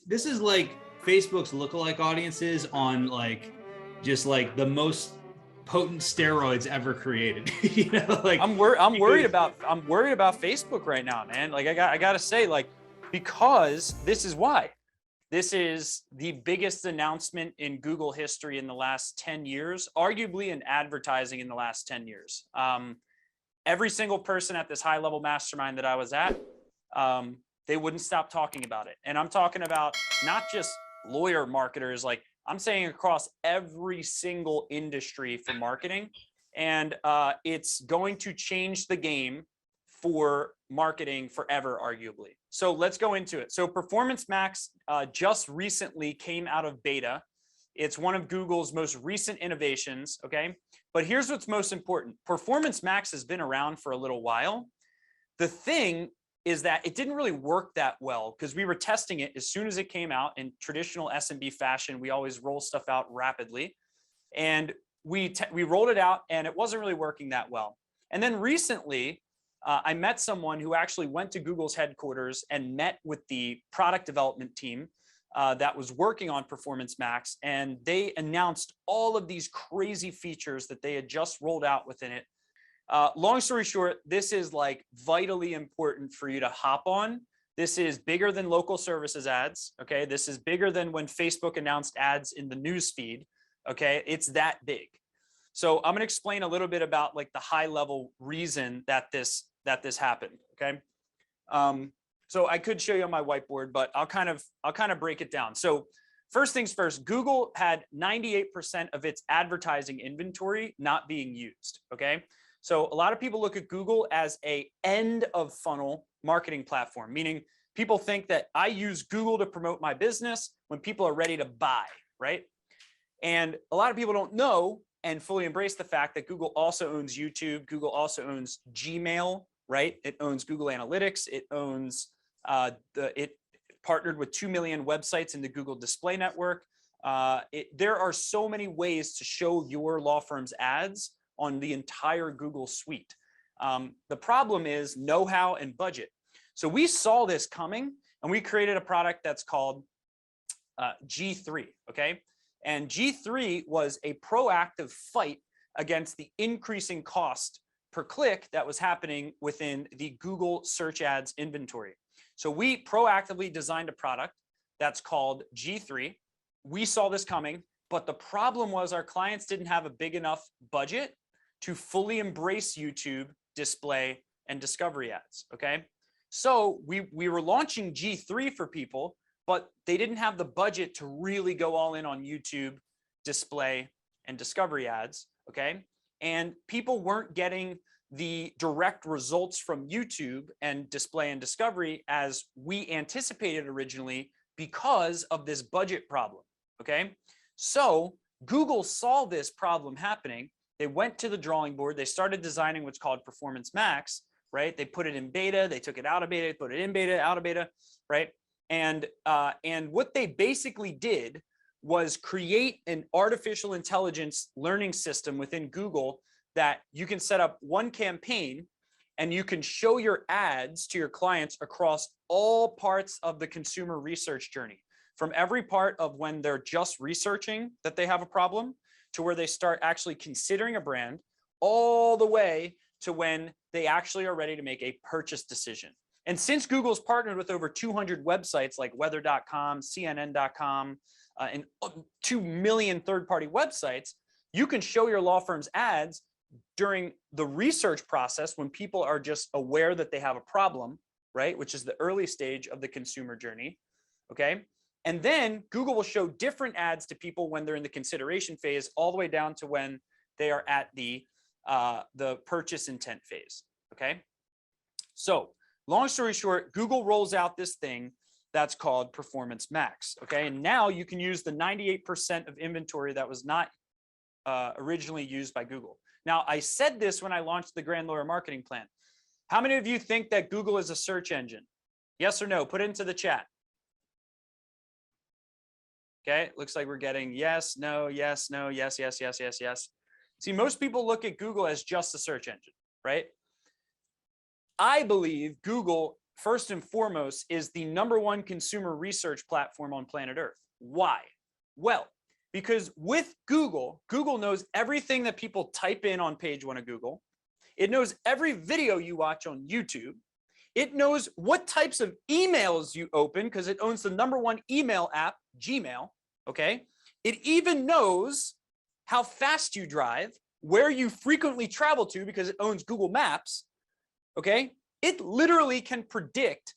this is like Facebook's lookalike audiences on like just like the most potent steroids ever created. You know, like I'm worried about Facebook right now, man. Like I gotta say, like, because this is why. This is the biggest announcement in Google history in the last 10 years, arguably in advertising in the last 10 years. Every single person at this high level mastermind that I was at, they wouldn't stop talking about it. And I'm talking about not just lawyer marketers, like I'm saying across every single industry for marketing. And it's going to change the game for marketing forever, arguably. So let's go into it. So Performance Max just recently came out of beta. It's one of Google's most recent innovations, okay? But here's what's most important. Performance Max has been around for a little while. The thing is that it didn't really work that well because we were testing it as soon as it came out. In traditional SMB fashion, we always roll stuff out rapidly. And we rolled it out and it wasn't really working that well. And then recently, I met someone who actually went to Google's headquarters and met with the product development team that was working on Performance Max, and they announced all of these crazy features that they had just rolled out within it. Long story short, this is like vitally important for you to hop on. This is bigger than local services ads, okay? This is bigger than when Facebook announced ads in the news feed, okay? It's that big. So I'm gonna explain a little bit about like the high level reason that this happened, okay? So I could show you on my whiteboard, but I'll kind of break it down. So first things first, Google had 98% of its advertising inventory not being used, okay? So a lot of people look at Google as a end of funnel marketing platform, meaning people think that I use Google to promote my business when people are ready to buy, right? And a lot of people don't know and fully embrace the fact that Google also owns YouTube. Google also owns Gmail, right? It owns Google Analytics. It owns it partnered with 2 million websites in the Google Display Network. There are so many ways to show your law firm's ads on the entire Google suite. The problem is know-how and budget. So we saw this coming and we created a product that's called G3, okay? And G3 was a proactive fight against the increasing cost per click that was happening within the Google search ads inventory. So we proactively designed a product that's called G3. We saw this coming, but the problem was our clients didn't have a big enough budget to fully embrace YouTube, display, and discovery ads, okay? So we were launching G3 for people, but they didn't have the budget to really go all in on YouTube, display, and discovery ads, okay? And people weren't getting the direct results from YouTube and display and discovery as we anticipated originally because of this budget problem, okay? So Google saw this problem happening. They went to the drawing board. They started designing what's called Performance Max, right? They put it in beta, they took it out of beta, put it in beta, out of beta, right? And what they basically did was create an artificial intelligence learning system within Google that you can set up one campaign and you can show your ads to your clients across all parts of the consumer research journey, from every part of when they're just researching that they have a problem to where they start actually considering a brand, all the way to when they actually are ready to make a purchase decision. And since Google's partnered with over 200 websites like weather.com, CNN.com, and 2 million third-party websites, you can show your law firm's ads during the research process when people are just aware that they have a problem, right? Which is the early stage of the consumer journey, okay? And then Google will show different ads to people when they're in the consideration phase, all the way down to when they are at the purchase intent phase, okay? So long story short, Google rolls out this thing that's called Performance Max, okay? And now you can use the 98% of inventory that was not originally used by Google. Now, I said this when I launched the Grand Lawyer Marketing Plan. How many of you think that Google is a search engine? Yes or no? Put it into the chat. Okay, looks like we're getting yes, no, yes, no, yes, yes, yes, yes, yes. See, most people look at Google as just a search engine, right? I believe Google first and foremost, is the #1 consumer research platform on planet Earth. Why? Well, because with Google, Google knows everything that people type in on page 1 of Google. It knows every video you watch on YouTube. It knows what types of emails you open because it owns the #1 email app, Gmail, okay? It even knows how fast you drive, where you frequently travel to because it owns Google Maps, okay? It literally can predict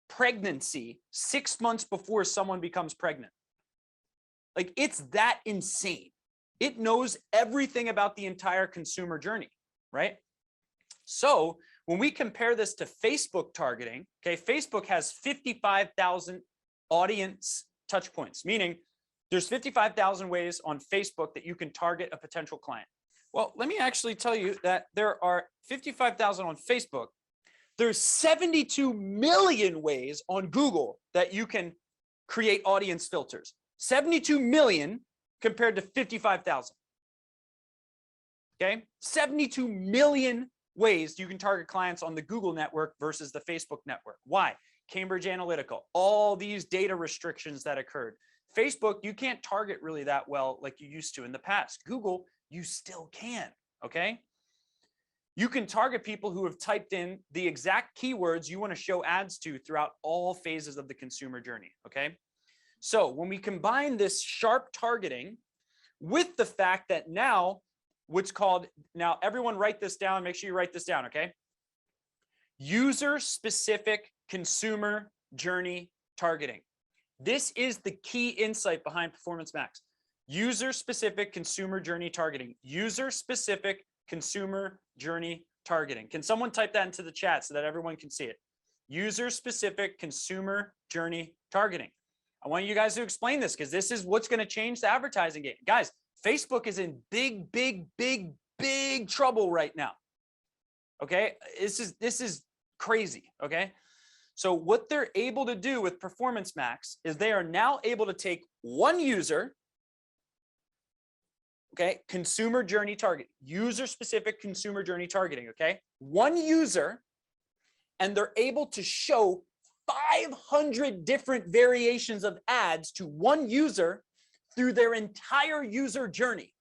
pregnancy 6 months before someone becomes pregnant. Like, it's that insane. It knows everything about the entire consumer journey, right? So when we compare this to Facebook targeting, okay, Facebook has 55,000 audience touch points, meaning there's 55,000 ways on Facebook that you can target a potential client. Well, let me actually tell you that there are 55,000 on Facebook. There's 72 million ways on Google that you can create audience filters. 72 million compared to 55,000. Okay, 72 million ways you can target clients on the Google network versus the Facebook network. Why? Cambridge Analytica, all these data restrictions that occurred. Facebook, you can't target really that well like you used to in the past. Google, you still can, okay? You can target people who have typed in the exact keywords you want to show ads to throughout all phases of the consumer journey, okay? So when we combine this sharp targeting with the fact that now what's called, now everyone write this down, make sure you write this down, okay? User-specific consumer journey targeting. This is the key insight behind Performance Max. User-specific consumer journey targeting. User-specific consumer journey targeting. Can someone type that into the chat so that everyone can see it? User-specific consumer journey targeting. I want you guys to explain this because this is what's going to change the advertising game. Guys, Facebook is in big, big, big, big trouble right now. Okay, this is crazy. Okay, so what they're able to do with Performance Max is they are now able to take one user, okay, consumer journey target, user-specific consumer journey targeting, okay, one user, and they're able to show 500 different variations of ads to one user through their entire user journey.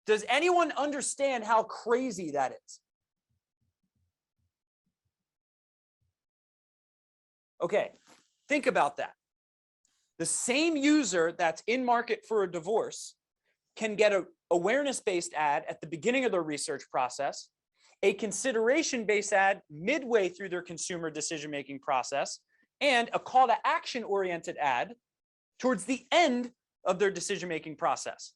Does anyone understand how crazy that is? Okay, think about that. The same user that's in market for a divorce can get an awareness-based ad at the beginning of their research process, a consideration-based ad midway through their consumer decision-making process, and a call to action-oriented ad towards the end of their decision-making process.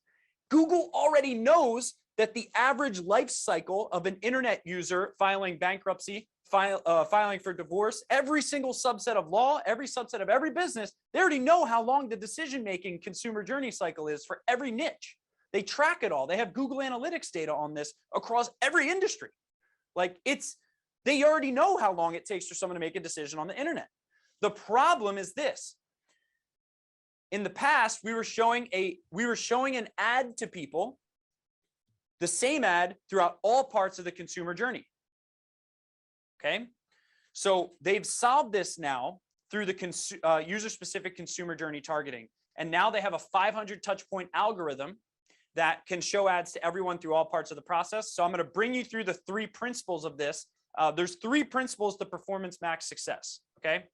Google already knows that the average life cycle of an internet user filing bankruptcy, filing for divorce, every single subset of law, every subset of every business, they already know how long the decision-making consumer journey cycle is for every niche. They track it all. They have Google Analytics data on this across every industry. Like, they already know how long it takes for someone to make a decision on the internet. The problem is this. In the past, we were showing an ad to people, the same ad throughout all parts of the consumer journey. Okay, so they've solved this now through the user-specific consumer journey targeting, and now they have a 500 touch point algorithm that can show ads to everyone through all parts of the process. So I'm going to bring you through the 3 principles of this. There's 3 principles to Performance Max success. Okay,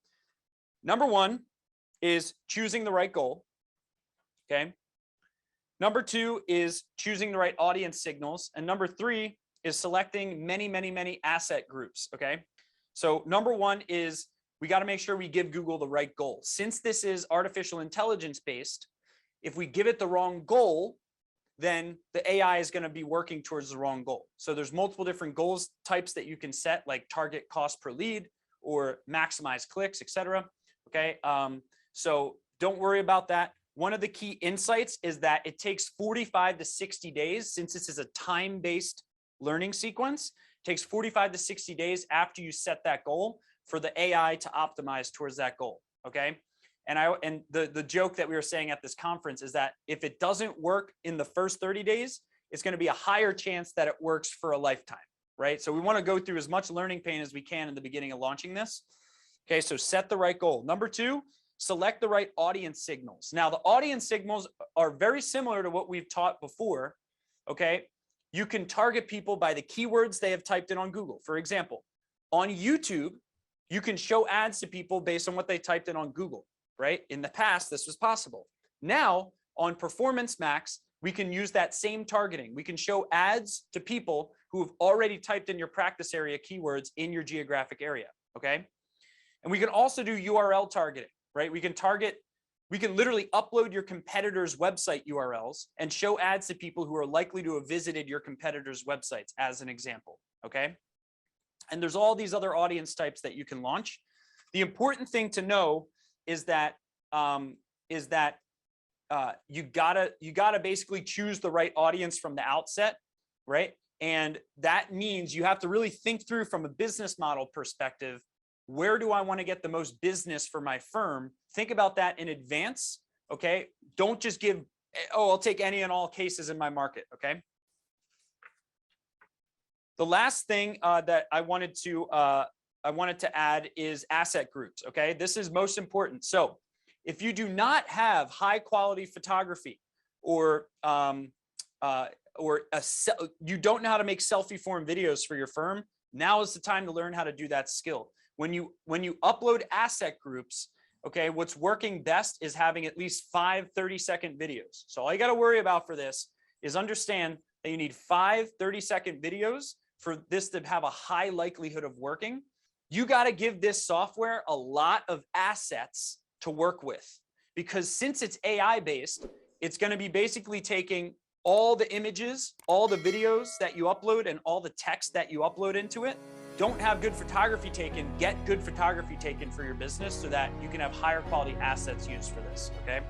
number 1 is choosing the right goal. Okay. Number 2 is choosing the right audience signals. And number 3 is selecting many, many, many asset groups. Okay. So number 1 is we got to make sure we give Google the right goal. Since this is artificial intelligence based, if we give it the wrong goal, then the AI is going to be working towards the wrong goal. So there's multiple different goals types that you can set, like target cost per lead or maximize clicks, etc. Okay. So don't worry about that. One of the key insights is that it takes 45 to 60 days, since this is a time-based learning sequence, it takes 45 to 60 days after you set that goal for the AI to optimize towards that goal. Okay. And the joke that we were saying at this conference is that if it doesn't work in the first 30 days, it's going to be a higher chance that it works for a lifetime, right? So we want to go through as much learning pain as we can in the beginning of launching this. Okay, so set the right goal. Number two, select the right audience signals. Now, the audience signals are very similar to what we've taught before, okay? You can target people by the keywords they have typed in on Google. For example, on YouTube, you can show ads to people based on what they typed in on Google, right? In the past, this was possible. Now, on Performance Max, we can use that same targeting. We can show ads to people who have already typed in your practice area keywords in your geographic area, okay? And we can also do URL targeting, right? We can literally upload your competitors' website URLs and show ads to people who are likely to have visited your competitors' websites, as an example, okay? And there's all these other audience types that you can launch. The important thing to know is that you gotta basically choose the right audience from the outset, right? And that means you have to really think through from a business model perspective, where do I want to get the most business for my firm? Think about that in advance, okay? Don't just give, oh, I'll take any and all cases in my market, okay? The last thing that I wanted to add is asset groups, okay? This is most important. So if you do not have high quality photography or you don't know how to make selfie form videos for your firm, now is the time to learn how to do that skill. When you upload asset groups, okay, what's working best is having at least 5 30-second videos. So all you got to worry about for this is understand that you need 5 30-second videos for this to have a high likelihood of working. You got to give this software a lot of assets to work with, because since it's AI based, it's going to be basically taking all the images, all the videos that you upload, and all the text that you upload into it. Don't have good photography taken, get good photography taken for your business so that you can have higher quality assets used for this, okay?